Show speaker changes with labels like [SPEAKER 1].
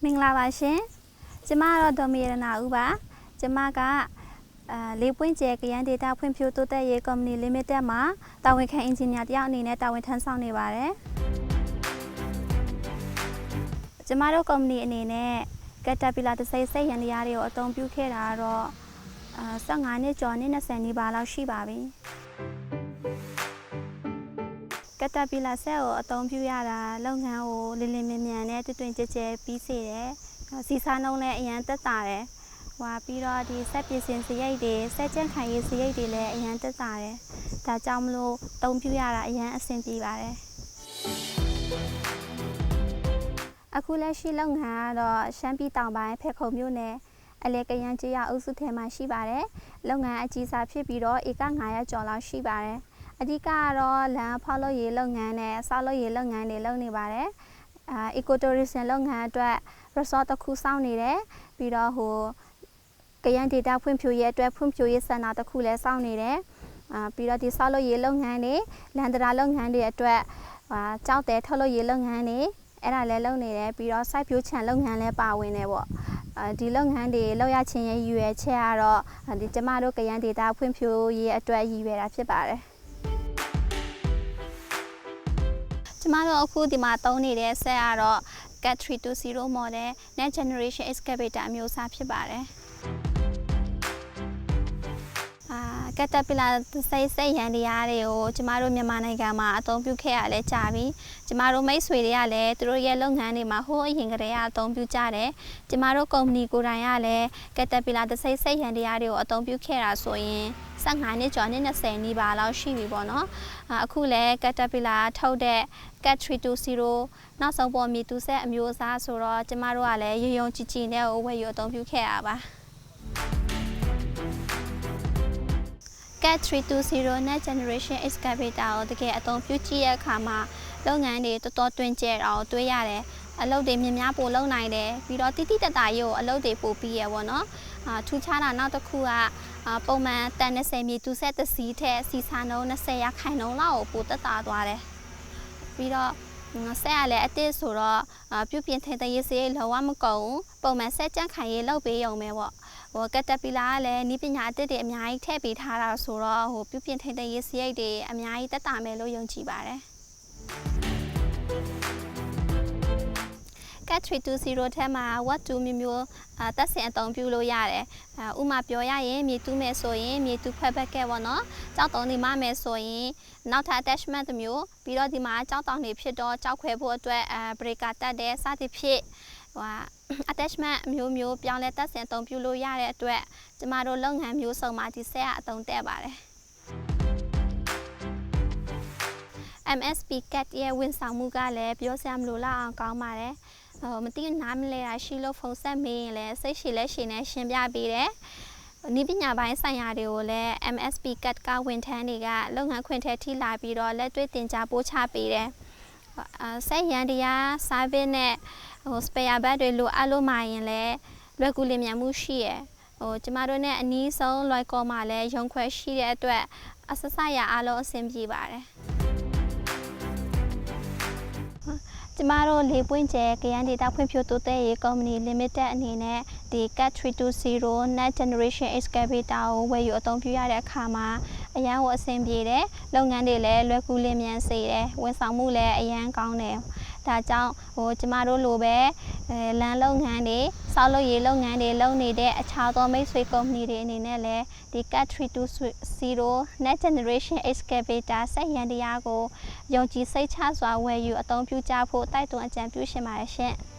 [SPEAKER 1] မင်္ဂလာပါရှင်ကျမကတော့ဒေါ်မီရနာဦးပါကျမကလေးပွင့်ကျဲကရန်ဒေတာဖွံ့ဖြိုးတိုးတက်ရေးကုမ္ပဏီ limited မှာတာဝန်ခံအင်ဂျင်နီယာတယောက်အနေနဲ့တာဝန်ထမ်းဆောင်နေပါတယ်ကျမတို့ကုမ္ပဏီအနေနဲ့ကက်တာပီလာတစိမ့်စိတ်ရန်တရားတွေကိုအသုံးပြုခဲ့တာတော့15နှစ်ကျော်နှစ်20နီးပါးလောက်ရှိပါပြီကက်တာပီလာဆက်ကိုအသုံးပြုရတာလုပ်ငန်းကိုလင်းလင်းမြန်မြန်နဲ့တွင်တွင်ကြဲကြဲပြီးစေတယ်စီစားနှုန်းလည်းအရန်သက်သာတယ်ပြီးတော့ဒီဆက်ပြင်ဆင်စရိတ်တွေဆက်ကျန်းခိုင်ရေးစရိတ်တွေလည်းအရန်သက်သာတယ်ဒါကြောင့်မလို့အသုံးပြုရတာအရန်အဆင်ပြေပါတယ်အခုလက်ရှိလုပ်ငန်းကတော့ရှမ်းပြည်တောင်ပိုင်းဖဲခုံမြို့နယ်အလဲကရန်ကျေးရွာအုပ်စုထဲမှာရှိပါတယ်လုပ်ငန်းအကြီးစားဖြစ်ပြီးတော့ဧက900ကျော်လောက်ရှိပါတယ်အဓိကကတော့လမ်းဖောက်လုပ်ရေးလုပ်ငန်းနဲ့ဆောက်လုပ်ရေးလုပ်ငန်းတွေလုပ်နေပါတယ်Eco-tourism လုပ်ငန်းအတွက် resort တစ်ခုစောင့်နေတယ်ပြီးတော့ကရန်ဒေတာဖွံ့ဖြိုးရေးအတွက်ဖွံ့ဖြိုးရေးစင်တာတစ်ခုလည်းစောင့်နေတယ်ပြီးတော့ဒီဆောက်လုပ်ရေးလုပ်ငန်းတွေလန်တရာလုပ်ငန်းတွေအတွက်ကြောက်တဲထုတ်လုပ်ရေးလုပ်ငန်းတွေအဲ့ဒါလည်းလုပ်နေတယ်ပြီးတော့စိုက်ပျိုးခြံလုပ်ငန်းလည်းပါဝင်တယ်ပေါ့ဒီလုပ်ငန်းတွေလုပ်ရခြင်းရဲ့ရည်ရွယ်ချက်ကတော့ဒီကျမတို့ကရန်ဒေတာဖွံ့ဖြိုးရေးအတွက်ရည်ရွယ်တာဖြစ်ပါတယ်ကျမတို့အခုဒီမှာသုံးနေတဲ့ဆက်ကတော့ Cat 320 model Next Generation Excavator အမျိုးအစားဖြစ်ပါတယ်ကက်တာပီလာစိတ်ရန်တရားတွေကိုကျမတို့မြန်မာနိုင်ငံမှာအသုံးပြုခဲ့ရလဲကြာပြီကျမတို့မိတ်ဆွေတွေကလည်းသူတို့ရဲ့လုပ်ငန်းတွေမှာဟိုးအရင်ကတည်းကအသုံးပြုကြတယ်ကျမတို့ကုမ္ပဏီကိုယ်တိုင်ကလည်းကက်တာပီလာစိတ်ရန်တရားတွေကိုအသုံးပြုခဲ့တာဆိုရင်15နှစ်ကျော်နှစ်20နီးပါးလောက်ရှိပြီပေါ့နော်အခုလည်းကက်တာပီလာထုတ်တဲ့ Cat 320နောက်ဆုံးပေါ်မီတူဆက်အမျိုးအစားဆိုတော့ကျမတို့ကလည်းရုံကြည်ကြည်နဲ့ဝယ်ယူအသုံးပြုခဲ့ရပါCat 320 Next Generation Excavator ကိုတကယ်အသုံးပြုကြည့်တဲ့အခါမှာလုပ်ငန်းတွေတော်တော်တွင်ကျဲတာကိုတွေ့ရတယ်အလုပ်တွေများပိုလုပ်နိုင်တယ်ပြီးတော့တိတိတတ်တာရေးကိုအလုပ်တွေပိုပြီးရပေါ့နော်ထူးခြားတာနောက်တစ်ခုကပုံမှန်တန်20မြေတူဆက်တစ်စီးထက်စီစာနှုန်း20ရာခိုင်နှုန်းလောက်ကိုပိုတက်တာသွားတယ်ပြီးတော့ဆက်ရလဲအတစ်ဆိုတော့ပြုပြင်ထိန်းသိမ်းရေးစရိတ်လောကမကုန်ပုံမှန်ဆက်ကြန့်ခိုင်ရေးလုပ်ပေးရုံပဲပေါ့ကက်တာပီလာကလည်းဤပညာအတစ်တွေအများကြီးထည့်ပေးထားတာဆိုတော့ပြုပြင်ထိန်းသိမ်းရေးစရိတ်တွေအများကြီးတက်တာမယ်လို့ယုံကြည်ပါတယ်Cat 320ထဲမှာဝတ်တူမျိုးတက်ဆင်အသုံးပြုလို့ရတယ်ဥမာပြောရရင်မြေတူးမယ်ဆိုရင်မြေတူးဖက်ဘက်ကဲပေါ့နော်ကြောက်တုံးနေမှမယ်ဆိုရင်နောက်ထပ် attachment တစ်မျိုးပြီးတော့ဒီမှာကြောက်တောင်တွေဖြစ်တော့ကြောက်ခွဲဖို့အတွက်breaker တက်တဲ့စသဖြင့်attachment မျိုးပြောင်းလဲတက်ဆင်အသုံးပြုလို့ရတဲ့အတွက်ကျမတို့လုပ်ငန်းမျိုးစုံမှာဒီဆက်အသုံးတက်ပါတယ် MSP Cat ရဲ့ဝန်ဆောင်မှုကလည်းပြောစရာမလိုလောက်အောင်ကောင်းပါတယ်မသိနားမလဲတာရှိလို့ဖုန်းဆက်မေးရင်လည်းစိတ်ရှည်လက်ရှည်နဲ့ရှင်းပြပေးတယ်။ဤပညာပိုင်းဆိုင်ရာတွေကိုလည်း MSP Cat ကဝန်ထမ်းတွေကလုပ်ငန်းခွင်ထဲထိလာပြီးတော့လက်တွေ့တင်ကြားပို့ချပေးတယ်။ဆက်ရန်တရား service နဲ့spare part တွေလိုအပ်လို့မှရင်လည်းလွယ်ကူလင်မြန်မှုရှိရယ်ကျမတို့နဲ့အနည်းဆုံးလွယ်ကောမှာလည်းရုံခွဲရှိတဲ့အတွက်အစစရအားလုံးအဆင်ပြေပါတယ်။ကျမတို့လေးပွင့်ကျဲကရန်ဒေတာဖွံ့ဖြိုးတိုးတက်ရေးကုမ္ပဏီ limited အနေနဲ့ဒီ Cat 320 Next Generation Excavator ကိုဝယ်ယူအသုံးပြုရတဲ့အခါမှာအရန်ကိုအဆင်ပြေတယ်လုပ်ငန်းတွေလည်းလွယ်ကူလင်မြန်စေတယ်ဝန်ဆောင်မှုလည်းအရန်ကောင်းတယ်ဒါကြောင့်ကျမတို့လိုပဲလမ်းလုပ်ငန်းတွေဆောက်လုပ်ရေးလုပ်ငန်းတွေလုပ်နေတဲ့အခြားသောမိတ်ဆွေကုမ္ပဏီတွေအနေနဲ့လည်းဒီ Cat 320 Next Generation Excavator ဆက်ရန်တရားကိုယုံကြည်စိတ်ချစွာဝယ်ယူအသုံးပြုကြဖို့တိုက်တွန်းအကြံပြုရှင်ပါတယ်ရှင်။